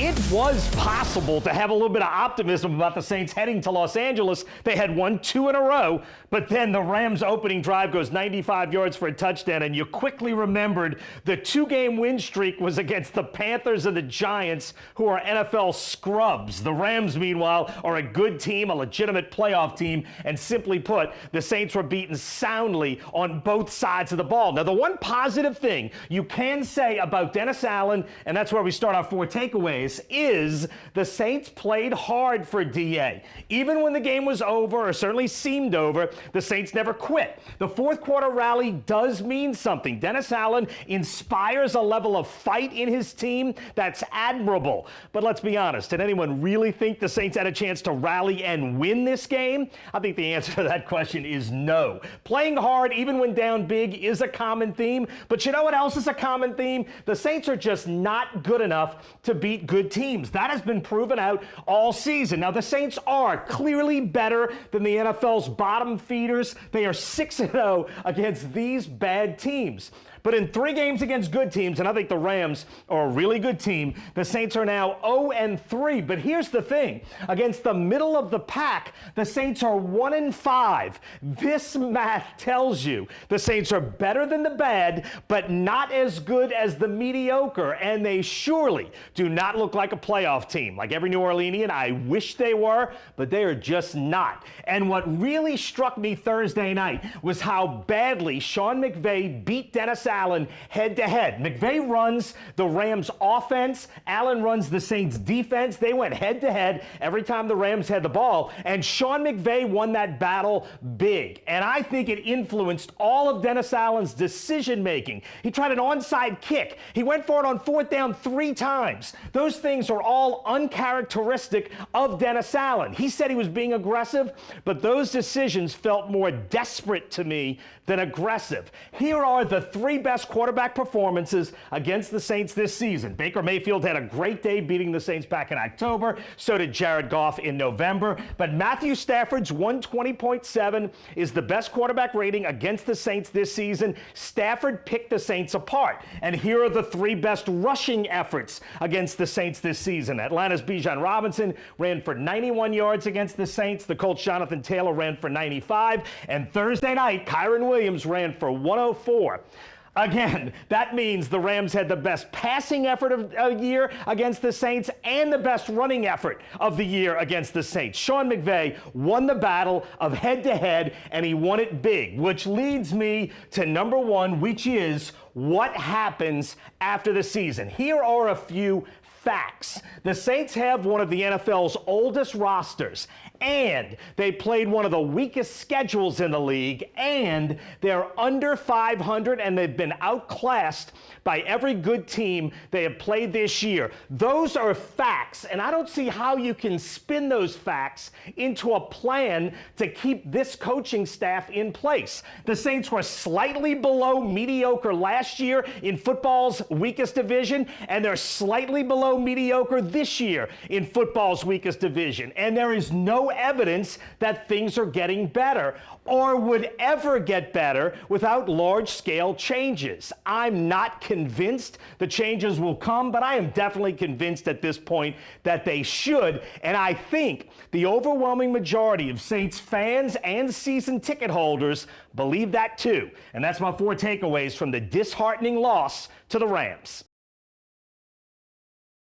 it was possible to have a little bit of optimism about the Saints heading to Los Angeles. They had won 2 in a row, but then the Rams' opening drive goes 95 yards for a touchdown, and you quickly remembered the 2-game win streak was against the Panthers and the Giants, who are NFL scrubs. The Rams, meanwhile, are a good team, a legitimate playoff team, and simply put, the Saints were beaten soundly on both sides of the ball. Now, the one positive thing you can say about Dennis Allen, and that's where we start our 4 takeaways, is the Saints played hard for DA. Even when the game was over, or certainly seemed over, the Saints never quit. The fourth quarter rally does mean something. Dennis Allen inspires a level of fight in his team that's admirable. But let's be honest, did anyone really think the Saints had a chance to rally and win this game? I think the answer to that question is no. Playing hard, even when down big, is a common theme. But you know what else is a common theme? The Saints are just not good enough to beat good teams. That has been proven out all season. Now, the Saints are clearly better than the NFL's bottom feeders. They are 6-0 against these bad teams. But in 3 games against good teams, and I think the Rams are a really good team, the Saints are now 0-3. But here's the thing. Against the middle of the pack, the Saints are 1-5. This math tells you the Saints are better than the bad, but not as good as the mediocre. And they surely do not look like a playoff team. Like every New Orleanian, I wish they were, but they are just not. And what really struck me Thursday night was how badly Sean McVay beat Dennis Allen head-to-head. McVay runs the Rams offense. Allen runs the Saints defense. They went head-to-head every time the Rams had the ball, and Sean McVay won that battle big. And I think it influenced all of Dennis Allen's decision-making. He tried an onside kick. He went for it on 4th down 3 times. Those things are all uncharacteristic of Dennis Allen. He said he was being aggressive, but those decisions felt more desperate to me than aggressive. Here are the 3 best quarterback performances against the Saints this season. Baker Mayfield had a great day beating the Saints back in October. So did Jared Goff in November. But Matthew Stafford's 120.7 is the best quarterback rating against the Saints this season. Stafford picked the Saints apart. And here are the 3 best rushing efforts against the Saints this season. Atlanta's Bijan Robinson ran for 91 yards against the Saints. The Colts' Jonathan Taylor ran for 95. And Thursday night, Kyron Williams ran for 104. Again, that means the Rams had the best passing effort of the year against the Saints and the best running effort of the year against the Saints. Sean McVay won the battle of head-to-head, and he won it big, which leads me to number 1, which is what happens after the season. Here are a few facts. The Saints have one of the NFL's oldest rosters, and they played one of the weakest schedules in the league, and they're under 500, and they've been outclassed by every good team they have played this year. Those are facts, and I don't see how you can spin those facts into a plan to keep this coaching staff in place. The Saints were slightly below mediocre last year in football's weakest division, and they're slightly below mediocre this year in football's weakest division. And there is no evidence that things are getting better or would ever get better without large-scale changes. I'm not convinced the changes will come, but I am definitely convinced at this point that they should. And I think the overwhelming majority of Saints fans and season ticket holders believe that too. And that's my 4 takeaways from the disheartening loss to the Rams.